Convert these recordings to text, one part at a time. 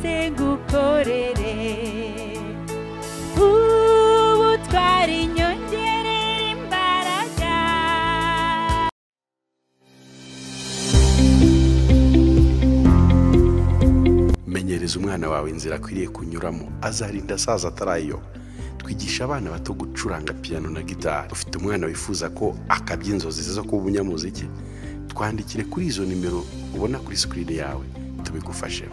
bwose ngukorere ubutwari nyongerera imbaraga. Menyereza umwana wawe inzira akwiriye kunyuramo azarinda asaza atarayo. Twigisha abana bato gucuranga piano na gitari. Ufite umwana wifuza ko akabya inzozi zo kuba umunyamuziki? Twandikire kuri izo nimero ubona kuri screen yawe tubigufashe.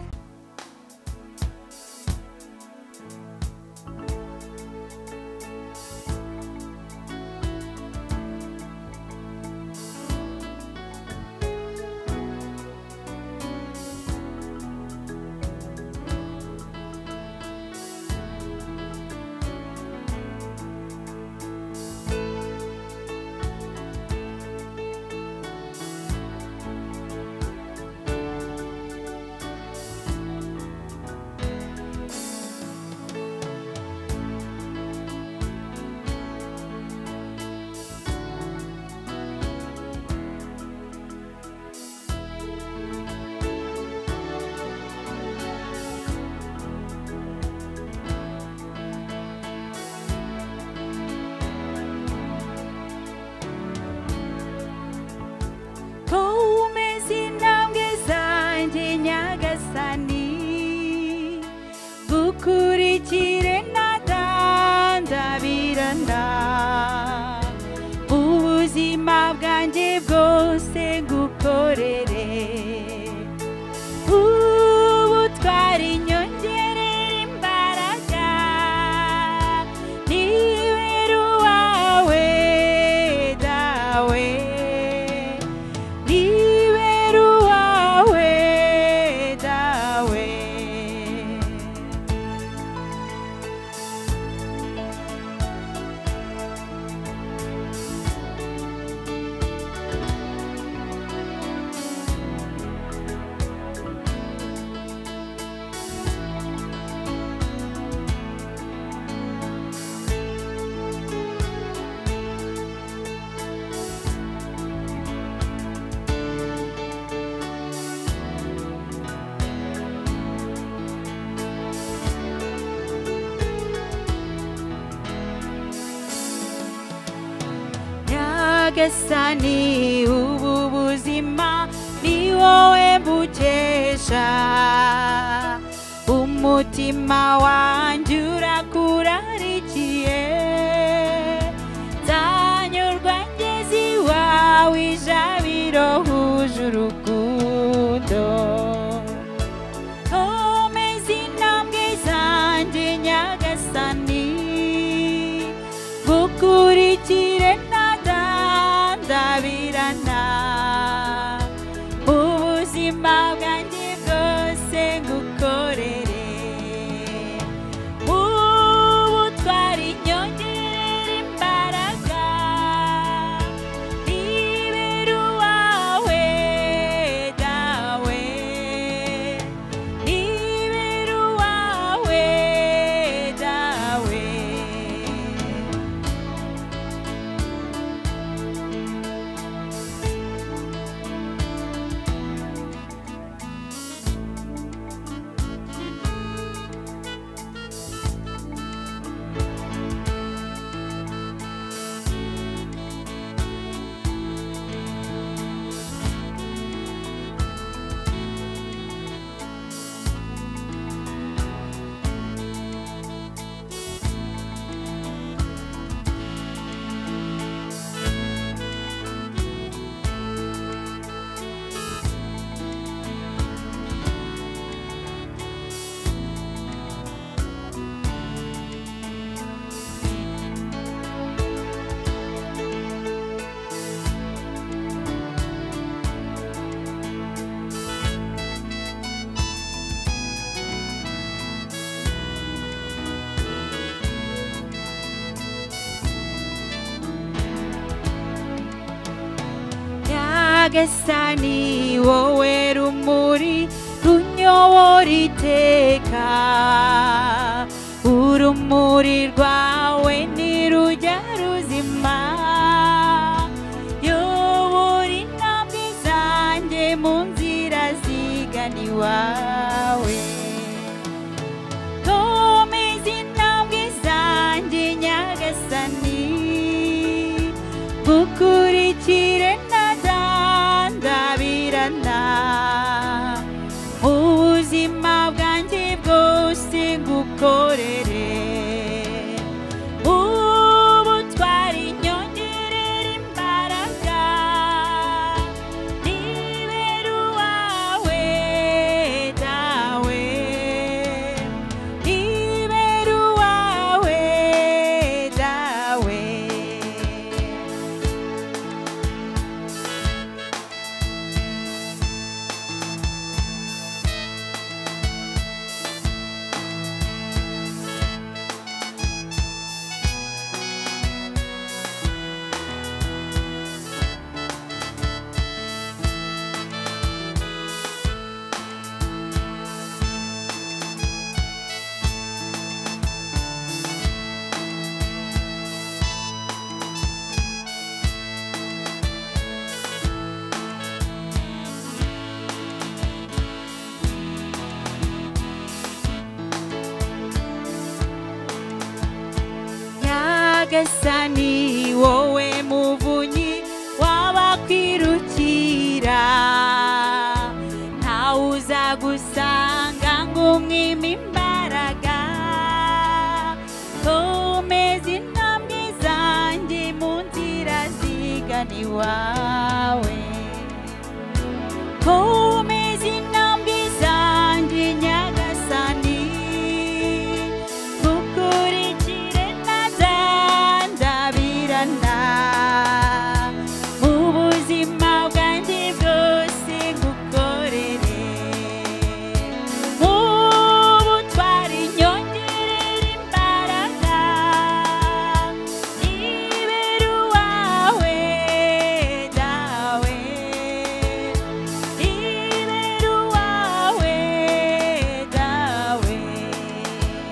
Gukurikire nadandabirana ubuzima bwanjye bwose ngukorere ubutwari nyongerera imbaraga. Nibera uwawe dawe, nibera uwawe dawe. Nyagasani ubu buzima ni wowe mbukesha, umutima wanjye urakurarikiye. Nzanyurwa ngeze iwawe ijabiro huje urukundo. Komeza intambwe zanjye Nyagasani, ngukurikire ndabirana ubuzima bwanjye bwose ngukorere ubutwari nyongerera imbaraga. Nibera uwawe dawe, nibera uwawe dawe. Nyagasani wowe rumuri runyobora iteka, urumuri rwawe ntirujya ruzima. Yobora intambwe zanjye mu nzira zigana iwawe. bwose ngukorere ubutwari nyongerera imbaraga nibera uwawe dawe nibera uwawe dawe Nyagasani wowe muvunyi wabakwirukira ntawe uzagusanga ngo umwime imbaraga komeza intambwe zanjye mu nzira zigana iwawe komeza intambwe zanjye Nyagasani gukurikire ntazandabirana mu buzima bwanjye bwose ngukorere mu butwari nyongerera imbaraga nibera uwawe dawe nibera uwawe dawe komeza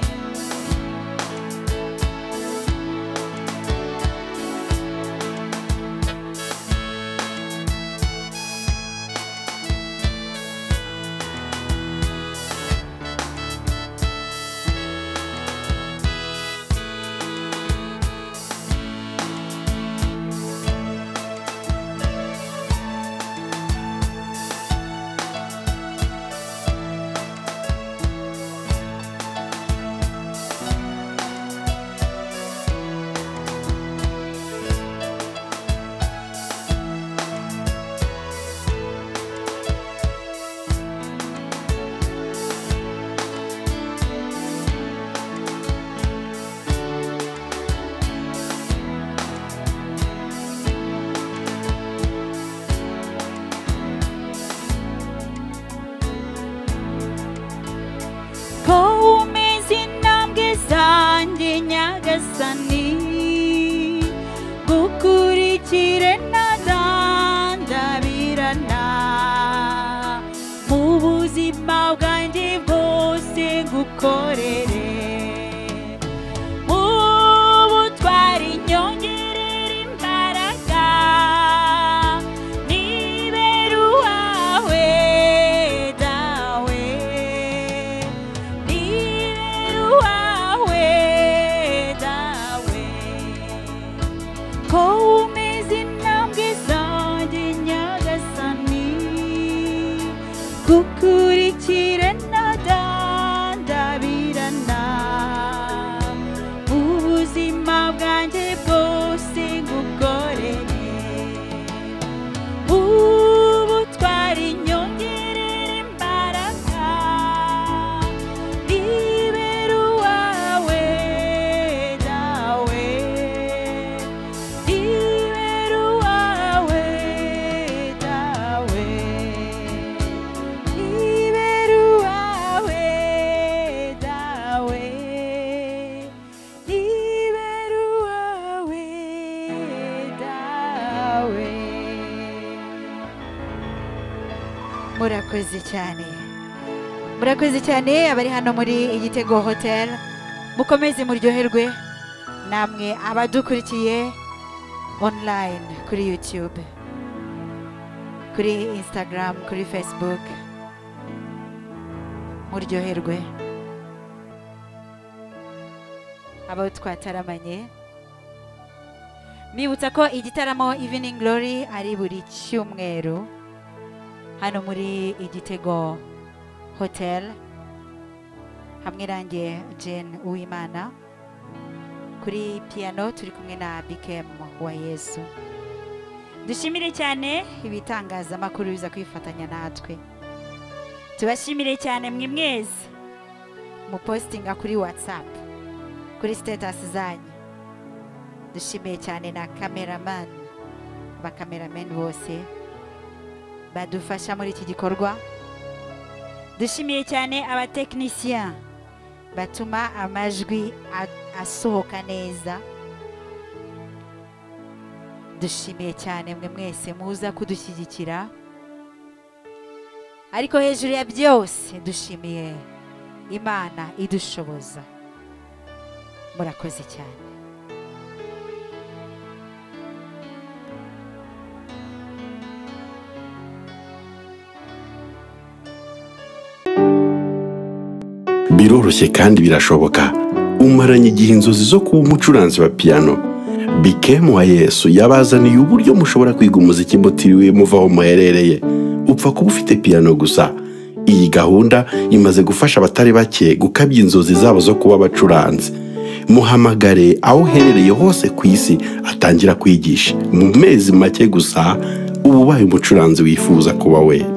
intambwe zanjye Nyagasani gukurikire ntazandabirana mu buzima bwanjye bwose ngukorere mu butwari nyongerera imbaraga nibera uwawe dawe nibera uwawe dawe komeza intambwe zanjye Nyagasani gukurikire ntazandabirana mu buzima bwanjye bwose ngukorere ubutwari nyongerera imbaraga nibera uwawe dawe nibera uwawe dawe nibera uwawe dawe nibera uwawe dawe. Murakoze cyane abari hano muri Igitego Hotel, mukomeze muryoherwe namwe abadukurikiye online kuri YouTube, kuri Instagram, kuri Facebook, muryoherwe. Abo twataramanye mbibutsa ko igitaramo Evening Glory ari buri cyumweru hano muri Igitego Hotel hamwe nanjye Jane Uwimana. Kuri piano turi kumwe na BKM wa Yesu. Dushimire cyane ibitangazamakuru biza kwifatanya natwe. Tubashimire cyane mwe mwese mu postinga kuri WhatsApp, kuri status zanyu. Dushimiye cyane na cameraman, cameraman bose badufasha muri iki gikorwa. Dushimiye cyane abatekinisiyani batuma amajwi asohoka neza. Dushimiye cyane mwe mwese muza kudushyigikira, ariko hejuru ya byose dushimiye Imana idushoboza. Murakoze cyane. Biroroshye kandi birashoboka. Umaranye igihe inzozi zo kuba umucuranzi wa piano. BKM wa Yesu yabazaniye uburyo mushobora kwiga umuziki mutiriwe muva aho muherereye. Upfa kuba ufite piano gusa. Iyi gahunda imaze gufasha abatari bake gukabya inzozi zabo zo kuba abacuranzi. Muhamagare aho uherereye hose ku isi atangira kwigisha. Mu mezi make gusa uba ubaye umucuranzi wifuza kuba we.